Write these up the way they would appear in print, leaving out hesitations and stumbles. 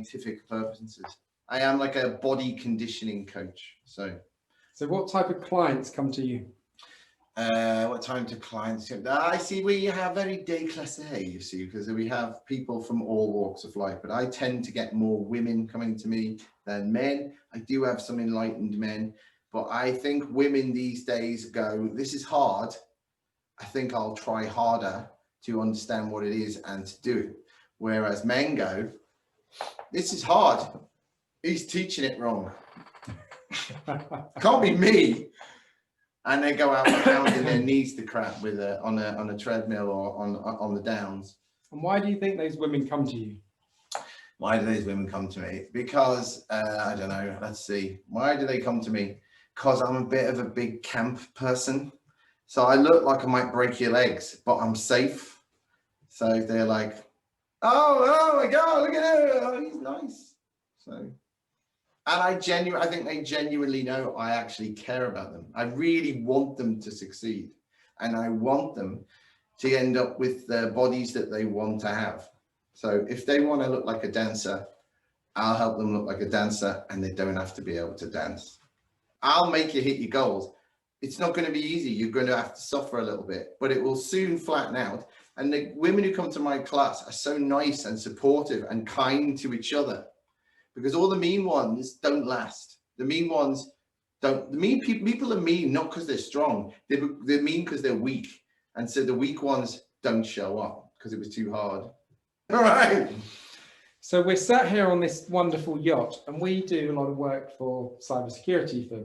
scientific purposes. I am like a body conditioning coach. So what type of clients come to you? What time do clients come? I see we have very déclassé, you see, because we have people from all walks of life, but I tend to get more women coming to me than men. I do have some enlightened men, but I think women these days go, this is hard. I think I'll try harder to understand what it is and to do it. Whereas men go, this is hard. He's teaching it wrong. Can't be me. And they go out pounding their knees to crap with on a treadmill or on the downs. And why do you think those women come to you? Why do those women come to me? Because I don't know. Let's see. Why do they come to me? Because I'm a bit of a big camp person. So I look like I might break your legs, but I'm safe. So they're like, oh my God, look at him. Oh, he's nice. So. And I think they genuinely know I actually care about them. I really want them to succeed. And I want them to end up with the bodies that they want to have. So if they want to look like a dancer, I'll help them look like a dancer, and they don't have to be able to dance. I'll make you hit your goals. It's not going to be easy. You're going to have to suffer a little bit, but it will soon flatten out. And the women who come to my class are so nice and supportive and kind to each other. Because all the mean ones don't last. The mean ones don't. The mean people are mean not because they're strong. They're mean because they're weak. And so the weak ones don't show up because it was too hard. All right. So we're sat here on this wonderful yacht, and we do a lot of work for cybersecurity for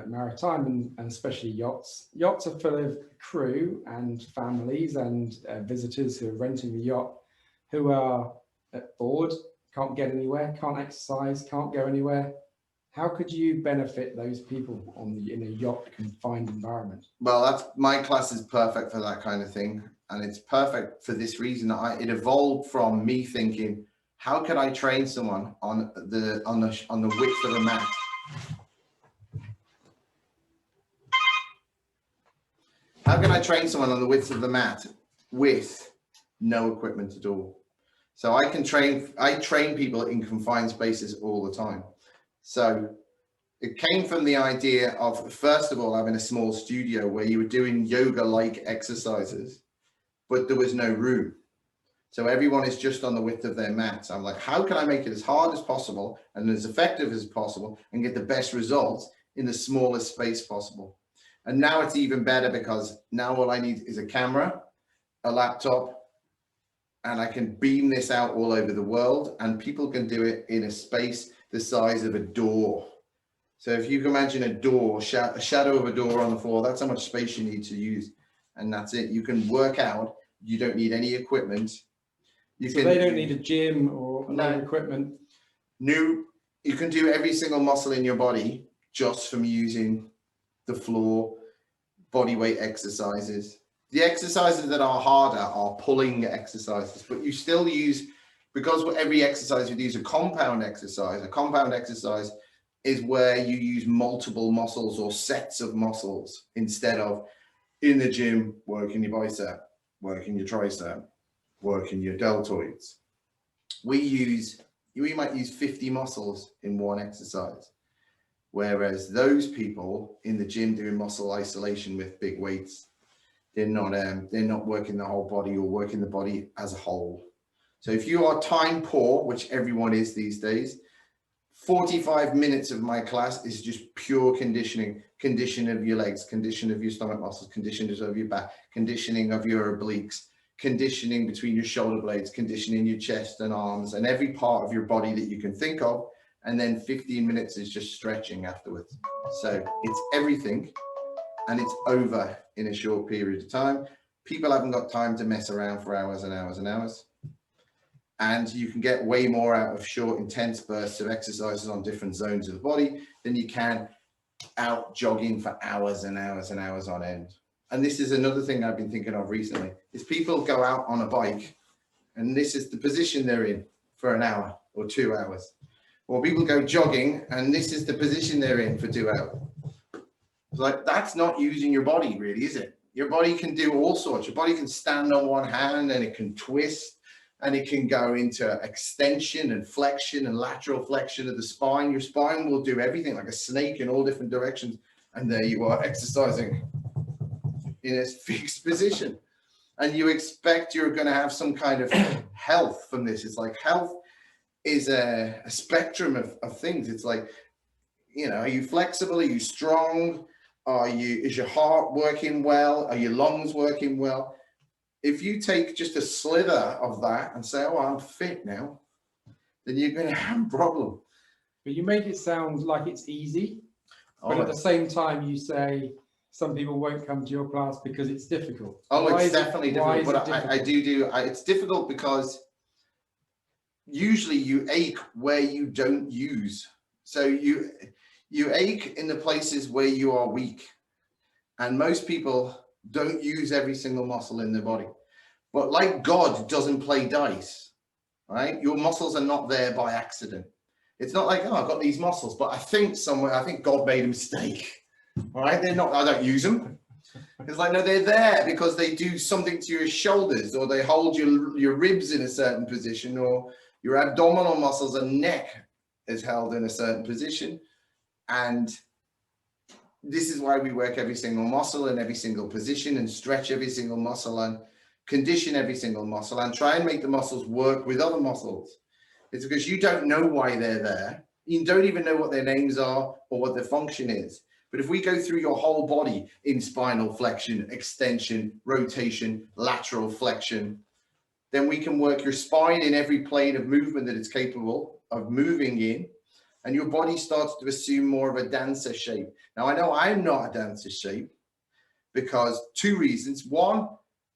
maritime and especially yachts. Yachts are full of crew and families and visitors who are renting the yacht, who are bored, can't get anywhere, can't exercise, can't go anywhere. How could you benefit those people in a yacht confined environment? Well, my class is perfect for that kind of thing. And it's perfect for this reason. It evolved from me thinking, how can I train someone on the width of a mat? How can I train someone on the width of the mat with no equipment at all? So I train people in confined spaces all the time. So it came from the idea of, first of all, having a small studio where you were doing yoga-like exercises, but there was no room. So everyone is just on the width of their mats. I'm like, how can I make it as hard as possible and as effective as possible and get the best results in the smallest space possible? And now it's even better because now all I need is a camera, a laptop, and I can beam this out all over the world, and people can do it in a space the size of a door. So if you can imagine a door, a shadow of a door on the floor, that's how much space you need to use. And that's it. You can work out. You don't need any equipment. They don't need a gym or no equipment. You can do every single muscle in your body just from using the floor, body weight exercises. The exercises that are harder are pulling exercises, but you still use, because every exercise you use a compound exercise. A compound exercise is where you use multiple muscles or sets of muscles instead of in the gym, working your bicep, working your tricep, working your deltoids. We might use 50 muscles in one exercise. Whereas those people in the gym doing muscle isolation with big weights, they're not working the whole body or working the body as a whole. So if you are time poor, which everyone is these days, 45 minutes of my class is just pure conditioning of your legs, condition of your stomach muscles, conditioning of your back, conditioning of your obliques, conditioning between your shoulder blades, conditioning your chest and arms and every part of your body that you can think of. And then 15 minutes is just stretching afterwards. So it's everything, and it's over in a short period of time. People haven't got time to mess around for hours and hours and hours. And you can get way more out of short, intense bursts of exercises on different zones of the body than you can out jogging for hours and hours and hours on end. And this is another thing I've been thinking of recently, is people go out on a bike and this is the position they're in for an hour or 2 hours. Or people go jogging and this is the position they're in for 2 hours. It's like, that's not using your body really, is it? Your body can do all sorts. Your body can stand on one hand and it can twist and it can go into extension and flexion and lateral flexion of the spine. Your spine will do everything like a snake in all different directions. And there you are exercising in a fixed position. And you expect you're going to have some kind of health from this. It's like health is a spectrum of things. It's like, you know, are you flexible? Are you strong? Is your heart working well? Are your lungs working well? If you take just a slither of that and say, oh, I'm fit now, then you're going to have a problem. But you make it sound like it's easy, but Oh, at the same time you say some people won't come to your class because it's difficult. oh, Why it's is it- definitely why difficult. is But it I difficult? it's difficult because usually you ache where you don't use. So you ache in the places where you are weak. And most people don't use every single muscle in their body. But like God doesn't play dice, right? Your muscles are not there by accident. It's not like, oh, I've got these muscles, but I think God made a mistake, right? They're not, I don't use them. It's like, no, they're there because they do something to your shoulders, or they hold your ribs in a certain position, or your abdominal muscles and neck is held in a certain position. And this is why we work every single muscle in every single position, and stretch every single muscle, and condition every single muscle, and try and make the muscles work with other muscles. It's because you don't know why they're there. You don't even know what their names are or what their function is. But if we go through your whole body in spinal flexion, extension, rotation, lateral flexion, then we can work your spine in every plane of movement that it's capable of moving in, and your body starts to assume more of a dancer shape. Now, I know I'm not a dancer shape because two reasons. One,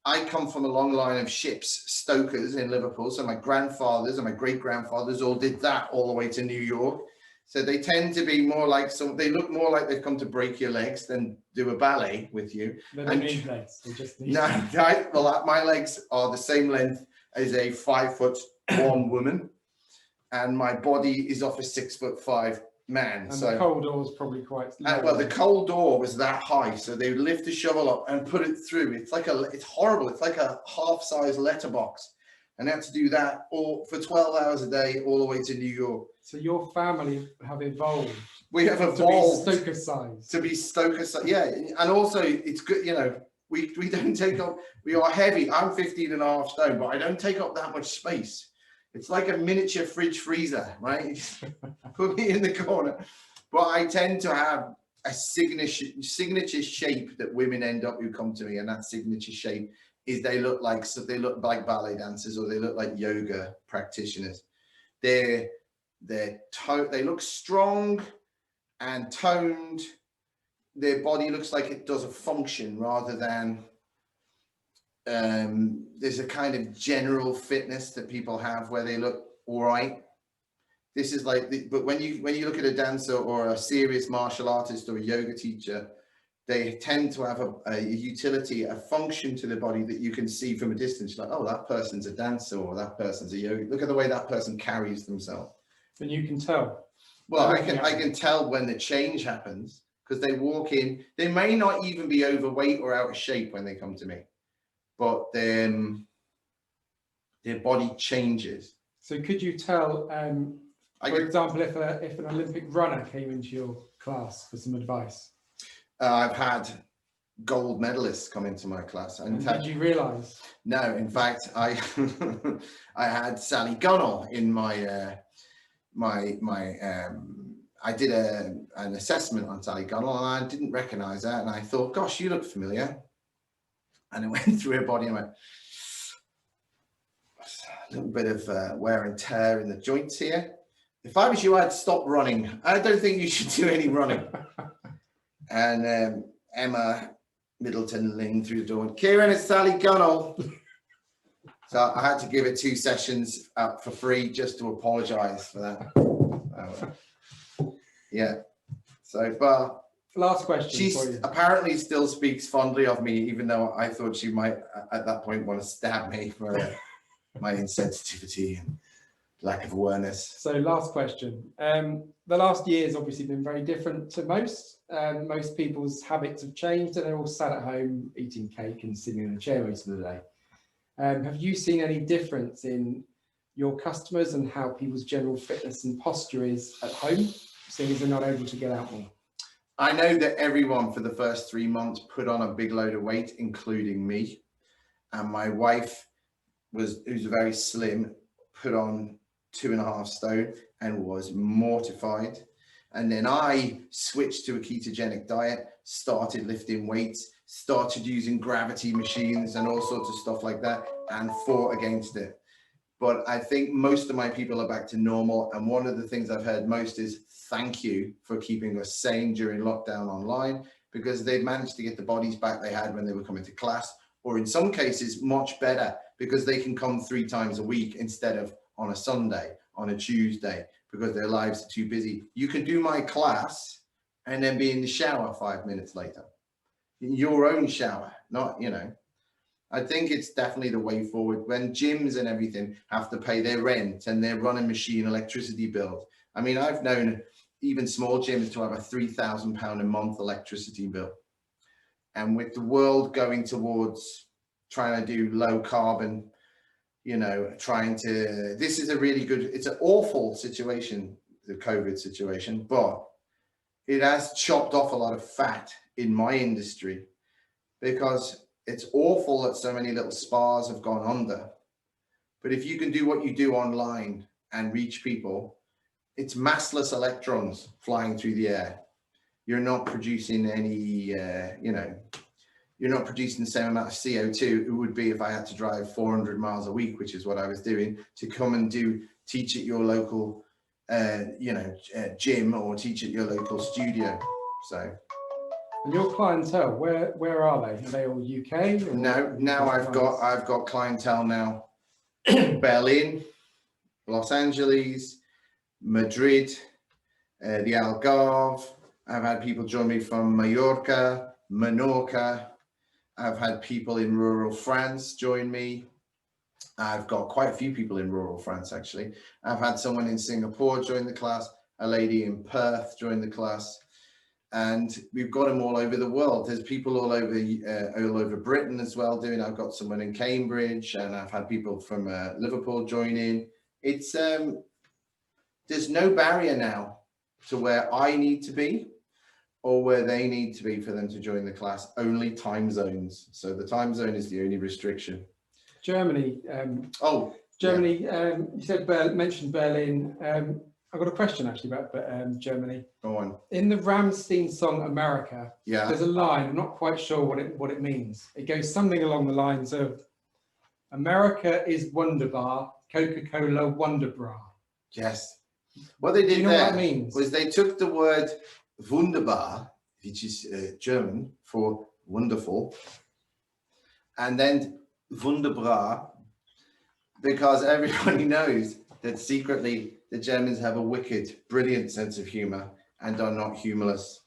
I come from a long line of ships, stokers in Liverpool. So my grandfathers and my great-grandfathers all did that all the way to New York. So they tend to be more like, they look more like they've come to break your legs than do a ballet with you. They don't need legs, they just need... No, well, my legs are the same length as a 5'1" woman, and my body is off a 6'5" man. And so the cold door is probably quite low. well, the cold door was that high, so they would lift the shovel up and put it through. It's horrible. It's like a half-size letterbox, and they had to do that all for 12 hours a day, all the way to New York. So your family have evolved. We have evolved to be Stoker size. To be Stoker size, yeah. And also, it's good, you know. We don't take up. We are heavy. I'm 15.5 stone, but I don't take up that much space. It's like a miniature fridge freezer, right? Put me in the corner. But I tend to have a signature shape that women end up who come to me, and that signature shape is they look like ballet dancers, or they look like yoga practitioners. They look strong and toned. Their body looks like it does a function rather than there's a kind of general fitness that people have where they look all right. This is like, but when you look at a dancer or a serious martial artist or a yoga teacher, they tend to have a utility, a function to their body that you can see from a distance. You're like, oh, that person's a dancer, or that person's a yoga. Look at the way that person carries themselves. And you can tell. Well, I can tell when the change happens, because they walk in. They may not even be overweight or out of shape when they come to me, but then their body changes. So could you tell, for example, if an Olympic runner came into your class for some advice? I've had gold medalists come into my class. And did you realise? No, in fact, I had Sally Gunnell in my I did an assessment on Sally Gunnell, and I didn't recognise her, and I thought, gosh, you look familiar. And I went through her body and went, a little bit of wear and tear in the joints here. If I was you, I'd stop running. I don't think you should do any running. And Emma Middleton leaned through the door and, Kieran, it's Sally Gunnell. So I had to give it 2 sessions for free just to apologise for that. Yeah. So, but last question. She apparently still speaks fondly of me, even though I thought she might at that point want to stab me for my insensitivity and lack of awareness. So last question. The last year has obviously been very different to most. Most people's habits have changed, and they're all sat at home eating cake and sitting in a chair most of the day. Have you seen any difference in your customers and how people's general fitness and posture is at home, seeing as they're not able to get out more? I know that everyone for the first 3 months put on a big load of weight, including me. And my wife, who's very slim, put on 2.5 stone and was mortified. And then I switched to a ketogenic diet, started lifting weights, started using gravity machines and all sorts of stuff like that, and fought against it. But I think most of my people are back to normal. And one of the things I've heard most is thank you for keeping us sane during lockdown online, because they've managed to get the bodies back they had when they were coming to class, or in some cases much better, because they can come 3 times a week instead of on a Sunday, on a Tuesday, because their lives are too busy. You can do my class and then be in the shower 5 minutes later, in your own shower, not, you know. I think it's definitely the way forward when gyms and everything have to pay their rent and their running machine electricity bills. I mean, I've known even small gyms to have a £3,000 a month electricity bill. And with the world going towards trying to do low carbon, you know, this is a really good, it's an awful situation, the COVID situation, but it has chopped off a lot of fat in my industry, because it's awful that so many little spas have gone under. But if you can do what you do online and reach people, it's massless electrons flying through the air. You're not producing any, you know, you're not producing the same amount of CO2 it would be if I had to drive 400 miles a week, which is what I was doing, to come and teach at your local, you know, gym, or teach at your local studio. So. And your clientele, where are they? Are they all UK? Or now I've got clientele now. Berlin, Los Angeles, Madrid, the Algarve. I've had people join me from Mallorca, Menorca. I've had people in rural France join me. I've got quite a few people in rural France, actually. I've had someone in Singapore join the class, a lady in Perth join the class. And we've got them all over the world. There's people all over Britain as well doing. I've got someone in Cambridge, and I've had people from Liverpool join in. It's there's no barrier now to where I need to be or where they need to be for them to join the class. Only time zones. So the time zone is the only restriction. Germany. Germany. Yeah. You said mentioned Berlin. I've got a question actually about Germany. Go on. In the Rammstein song America, yeah, there's a line, I'm not quite sure what it means. It goes something along the lines of, America is wunderbar, Coca-Cola Wonderbra. Yes. What they did, do you know there what that means? Was they took the word wunderbar, which is German for wonderful, and then wunderbra, because everybody knows that secretly the Germans have a wicked, brilliant sense of humor and are not humorless.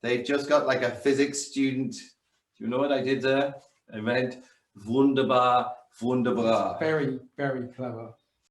They've just got like a physics student. Do you know what I did there? I meant wunderbar, wunderbar. Very, very clever.